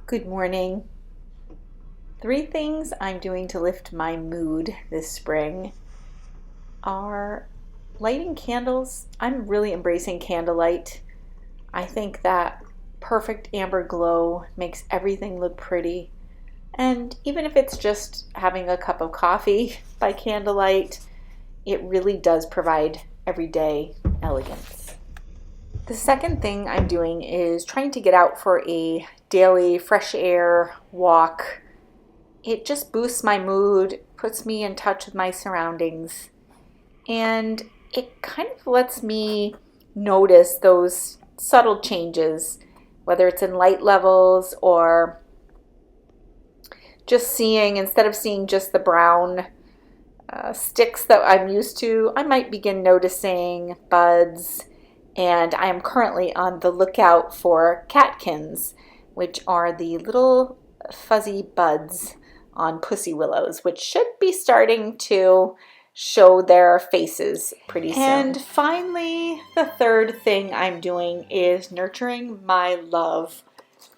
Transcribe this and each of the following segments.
Good morning. 3 things I'm doing to lift my mood this spring are lighting candles. I'm really embracing candlelight. I think that perfect amber glow makes everything look pretty. And even if it's just having a cup of coffee by candlelight, it really does provide everyday elegance. The second thing I'm doing is trying to get out for a daily fresh air walk. It just boosts my mood, puts me in touch with my surroundings, and it kind of lets me notice those subtle changes, whether it's in light levels or just seeing, instead of seeing just the brown sticks that I'm used to, I might begin noticing buds. And I am currently on the lookout for catkins, which are the little fuzzy buds on pussy willows, which should be starting to show their faces pretty soon. And finally, the third thing I'm doing is nurturing my love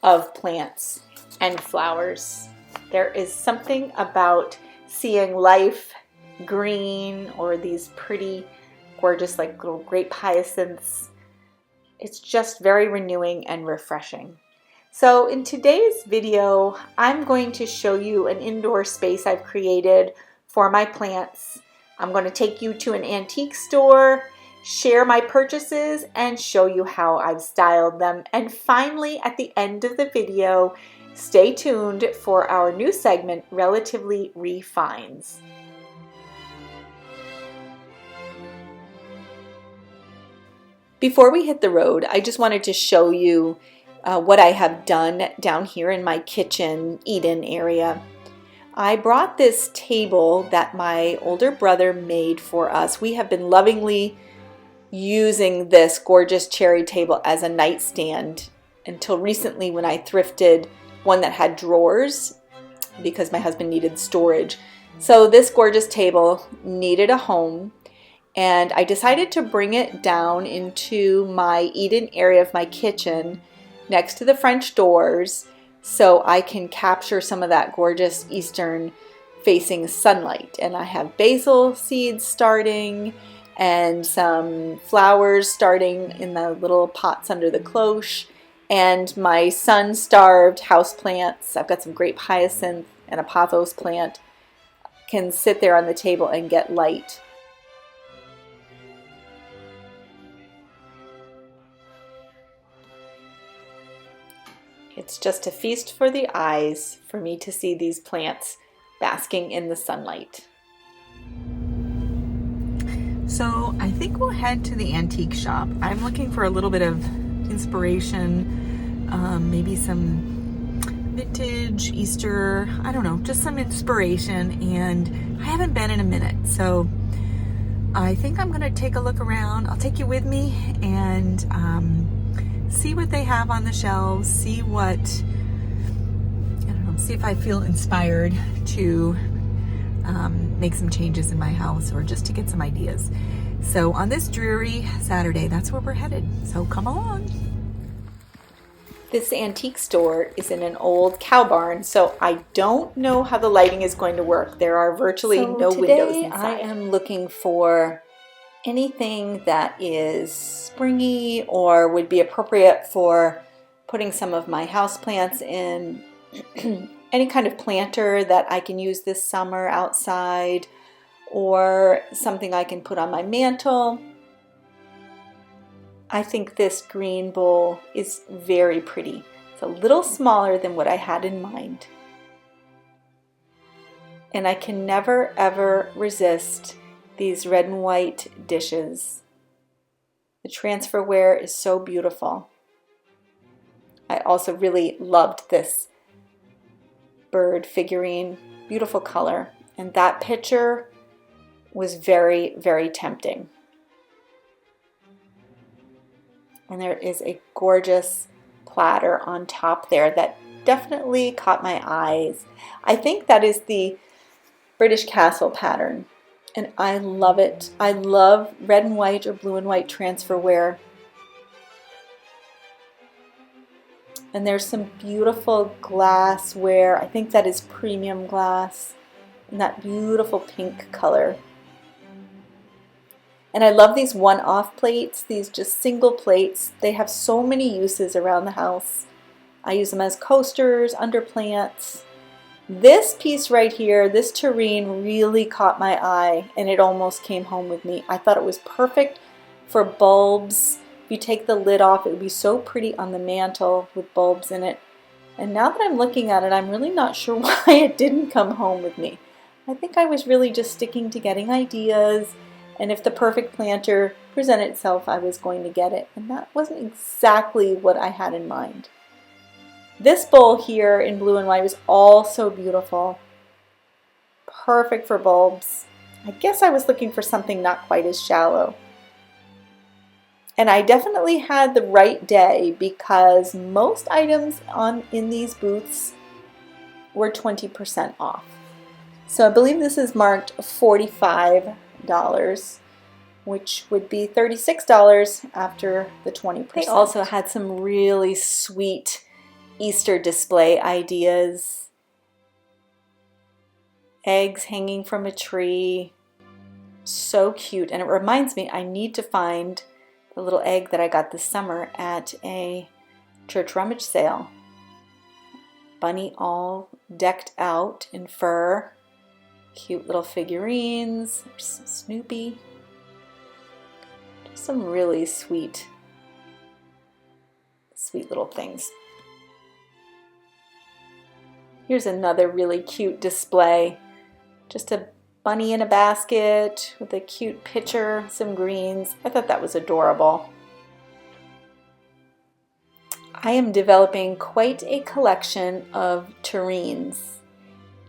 of plants and flowers. There is something about seeing life green, or these pretty gorgeous like little grape hyacinths. It's just very renewing and refreshing. So in today's video, I'm going to show you an indoor space I've created for my plants. I'm going to take you to an antique store, share my purchases, and show you how I've styled them. And finally, at the end of the video, stay tuned for our new segment, Relatively Refines. Before we hit the road, I just wanted to show you what I have done down here in my kitchen eat-in area. I brought this table that my older brother made for us. We have been lovingly using this gorgeous cherry table as a nightstand until recently, when I thrifted one that had drawers because my husband needed storage. So this gorgeous table needed a home, and I decided to bring it down into my eat-in area of my kitchen next to the French doors so I can capture some of that gorgeous eastern facing sunlight. And I have basil seeds starting and some flowers starting in the little pots under the cloche, and my sun-starved houseplants. I've got some grape hyacinth and a pothos plant can sit there on the table and get light. It's just a feast for the eyes for me to see these plants basking in the sunlight. So I think we'll head to the antique shop. I'm looking for a little bit of inspiration, maybe some vintage, Easter, I don't know, just some inspiration, and I haven't been in a minute. So I think I'm gonna take a look around. I'll take you with me and see what they have on the shelves, see if I feel inspired to make some changes in my house, or just to get some ideas. So on this dreary Saturday, that's where we're headed. So come along. This antique store is in an old cow barn, so I don't know how the lighting is going to work. There are virtually no windows inside. I am looking for anything that is springy or would be appropriate for putting some of my houseplants in. Any kind of planter that I can use this summer outside, or something I can put on my mantle. I think this green bowl is very pretty. It's a little smaller than what I had in mind. And I can never ever resist these red and white dishes. The transferware is so beautiful. I also really loved this bird figurine, beautiful color, and that picture was very, very tempting. And there is a gorgeous platter on top there that definitely caught my eyes. I think that is the British castle pattern, and I love it. I love red and white or blue and white transferware. And there's some beautiful glassware. I think that is premium glass in that beautiful pink color. And I love these one-off plates, these just single plates. They have so many uses around the house. I use them as coasters, under plants. This piece right here, this tureen really caught my eye and it almost came home with me. I thought it was perfect for bulbs. If you take the lid off, it would be so pretty on the mantle with bulbs in it. And now that I'm looking at it, I'm really not sure why it didn't come home with me. I think I was really just sticking to getting ideas, and if the perfect planter presented itself, I was going to get it. And that wasn't exactly what I had in mind. This bowl here in blue and white was also beautiful. Perfect for bulbs. I guess I was looking for something not quite as shallow. And I definitely had the right day because most items in these booths were 20% off. So I believe this is marked $45, which would be $36 after the 20%. They also had some really sweet Easter display ideas. Eggs hanging from a tree. So cute. And it reminds me, I need to find the little egg that I got this summer at a church rummage sale. Bunny all decked out in fur. Cute little figurines. There's some Snoopy. Just some really sweet little things. Here's another really cute display. Just a bunny in a basket with a cute picture, some greens. I thought that was adorable. I am developing quite a collection of tureens.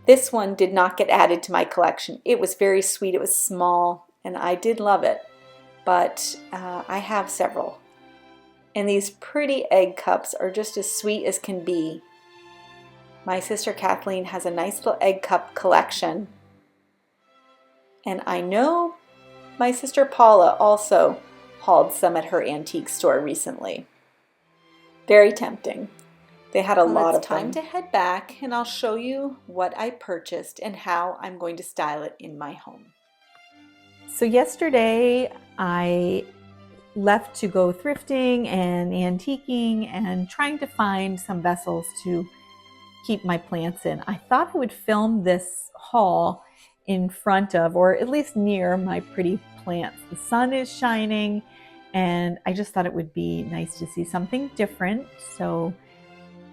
This one did not get added to my collection. It was very sweet, it was small, and I did love it. But I have several. And these pretty egg cups are just as sweet as can be. My sister Kathleen has a nice little egg cup collection. And I know my sister Paula also hauled some at her antique store recently. Very tempting. They had a lot of them. It's time to head back and I'll show you what I purchased and how I'm going to style it in my home. So yesterday I left to go thrifting and antiquing and trying to find some vessels to keep my plants in. I thought I would film this haul in front of, or at least near, my pretty plants. The sun is shining and I just thought it would be nice to see something different. So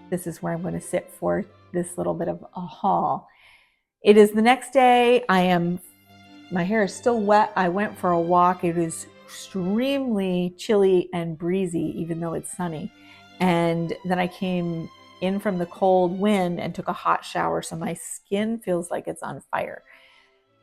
this is where I'm going to sit for this little bit of a haul. It is the next day. My hair is still wet. I went for a walk. It is extremely chilly and breezy, even though it's sunny. And then I came in from the cold wind and took a hot shower. So my skin feels like it's on fire.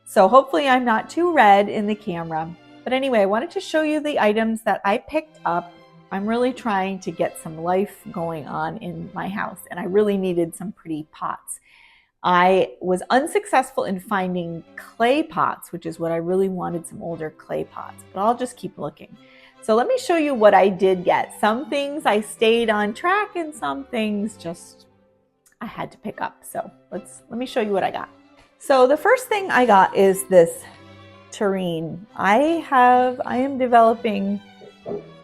So hopefully I'm not too red in the camera. But anyway, I wanted to show you the items that I picked up. I'm really trying to get some life going on in my house, and I really needed some pretty pots. I was unsuccessful in finding clay pots, which is what I really wanted, some older clay pots, but I'll just keep looking. So let me show you what I did get. Some things I stayed on track and some things just I had to pick up. So let me show you what I got. So the first thing I got is this tureen. I am developing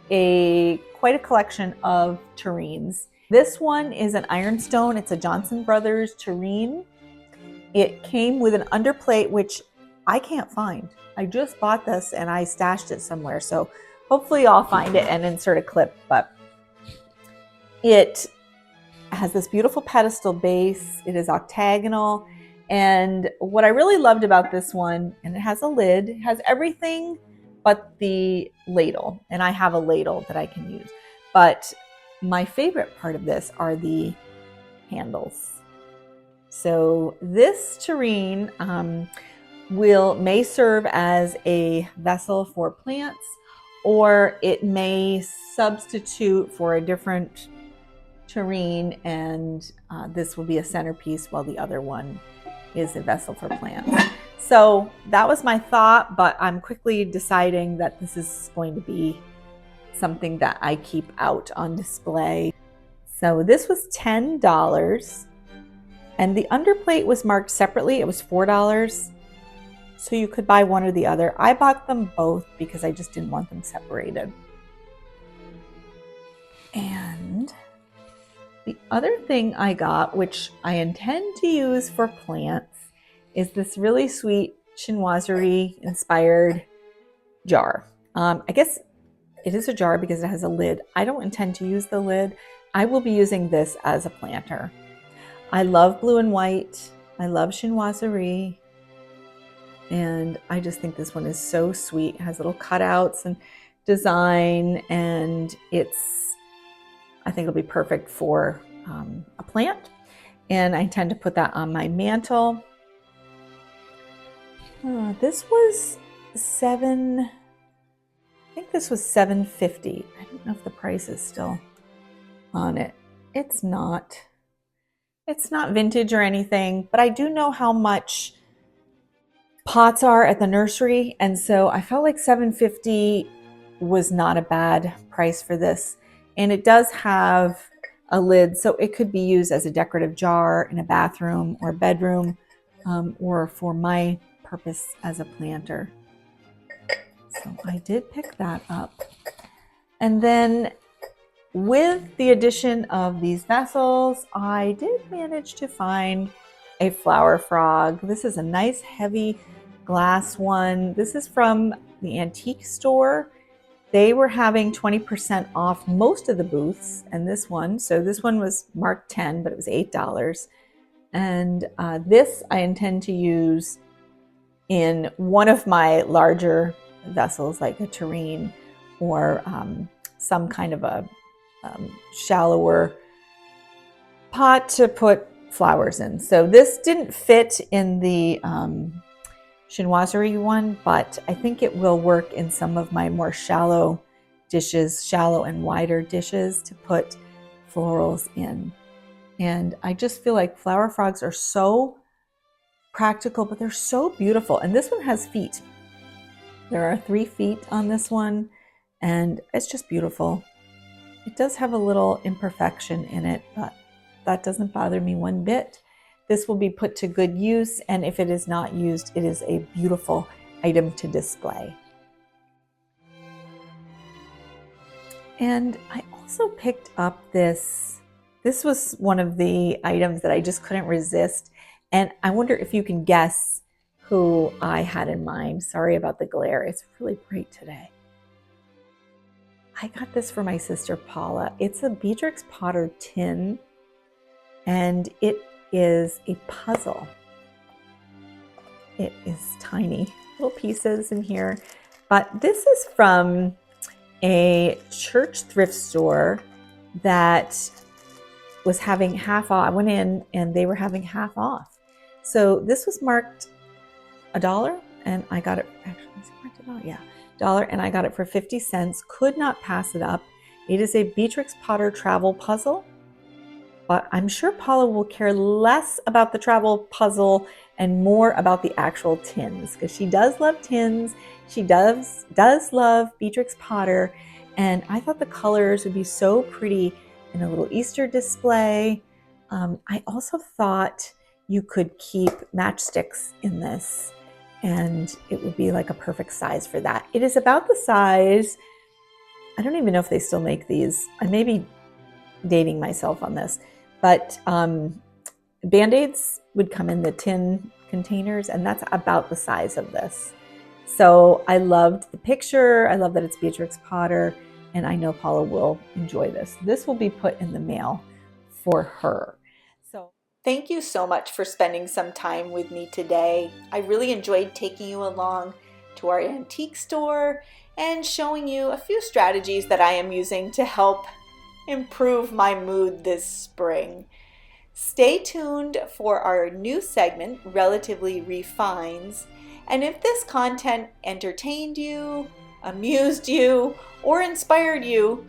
quite a collection of tureens. This one is an ironstone. It's a Johnson Brothers tureen. It came with an underplate, which I can't find. I just bought this and I stashed it somewhere. So hopefully I'll find it and insert a clip, but it has this beautiful pedestal base. It is octagonal. And what I really loved about this one, and it has a lid, it has everything but the ladle. And I have a ladle that I can use. But my favorite part of this are the handles. So this tureen may serve as a vessel for plants, or it may substitute for a different tureen, and this will be a centerpiece while the other one is a vessel for plants. So that was my thought, but I'm quickly deciding that this is going to be something that I keep out on display. So this was $10, and the underplate was marked separately. It was $4, so you could buy one or the other. I bought them both because I just didn't want them separated. And the other thing I got, which I intend to use for plants, is this really sweet chinoiserie inspired jar. I guess it is a jar because it has a lid. I don't intend to use the lid. I will be using this as a planter. I love blue and white. I love chinoiserie. And I just think this one is so sweet. It has little cutouts and design, and I think it'll be perfect for a plant. And I intend to put that on my mantle. This was I think this was $7.50. I don't know if the price is still on it. It's not vintage or anything, but I do know how much pots are at the nursery, and so I felt like $7.50 was not a bad price for this. And it does have a lid, so it could be used as a decorative jar in a bathroom or bedroom, or for my purpose as a planter. So I did pick that up. And then with the addition of these vessels, I did manage to find a flower frog. This is a nice heavy glass one. This is from the antique store. They were having 20% off most of the booths, and this one was marked 10, but it was $8. And this I intend to use in one of my larger vessels, like a tureen or some kind of a shallower pot to put flowers in. So this didn't fit in the chinoiserie one, but I think it will work in some of my more shallow and wider dishes to put florals in. And I just feel like flower frogs are so practical, but they're so beautiful. And this one has feet. There are 3 feet on this one, and it's just beautiful. It does have a little imperfection in it, but that doesn't bother me one bit. This will be put to good use, and if it is not used, it is a beautiful item to display. And I also picked up this. This was one of the items that I just couldn't resist, and I wonder if you can guess who I had in mind. Sorry about the glare. It's really bright today. I got this for my sister Paula. It's a Beatrix Potter tin, and it is a puzzle. It is tiny, little pieces in here, but this is from a church thrift store that was having half off. I went in and they were having half off. So this was marked $1, and I got it, actually, is it marked $1? Yeah, $1, and I got it for 50 cents. Could not pass it up. It is a Beatrix Potter travel puzzle, but I'm sure Paula will care less about the travel puzzle and more about the actual tins, because she does love tins. She does love Beatrix Potter, and I thought the colors would be so pretty in a little Easter display. I also thought you could keep matchsticks in this, and it would be like a perfect size for that. It is about the size, I don't even know if they still make these. I may be dating myself on this, but Band-Aids would come in the tin containers, and that's about the size of this. So I loved the picture. I love that it's Beatrix Potter, and I know Paula will enjoy this. This will be put in the mail for her. So thank you so much for spending some time with me today. I really enjoyed taking you along to our antique store and showing you a few strategies that I am using to help improve my mood this spring. Stay tuned for our new segment, Relatively Refines. And if this content entertained you, amused you, or inspired you,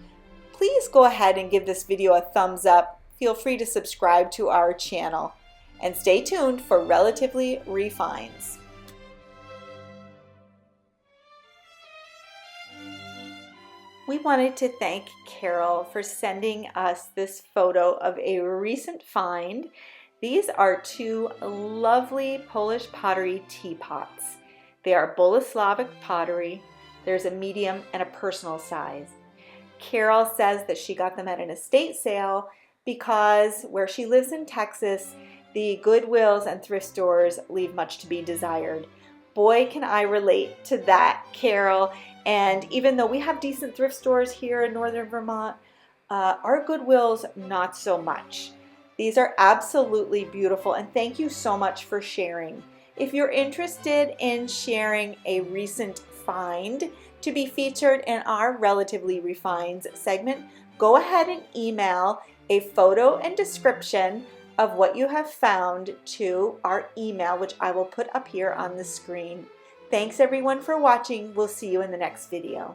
please go ahead and give this video a thumbs up. Feel free to subscribe to our channel. And stay tuned for Relatively Refines. We wanted to thank Carol for sending us this photo of a recent find. These are two lovely Polish pottery teapots. They are Boleslavic pottery. There's a medium and a personal size. Carol says that she got them at an estate sale because where she lives in Texas, the Goodwills and thrift stores leave much to be desired. Boy, can I relate to that, Carol. And even though we have decent thrift stores here in northern Vermont, our Goodwills, not so much. These are absolutely beautiful, and thank you so much for sharing. If you're interested in sharing a recent find to be featured in our Relatively Refined segment, go ahead and email a photo and description of what you have found to our email, which I will put up here on the screen. Thanks everyone for watching. We'll see you in the next video.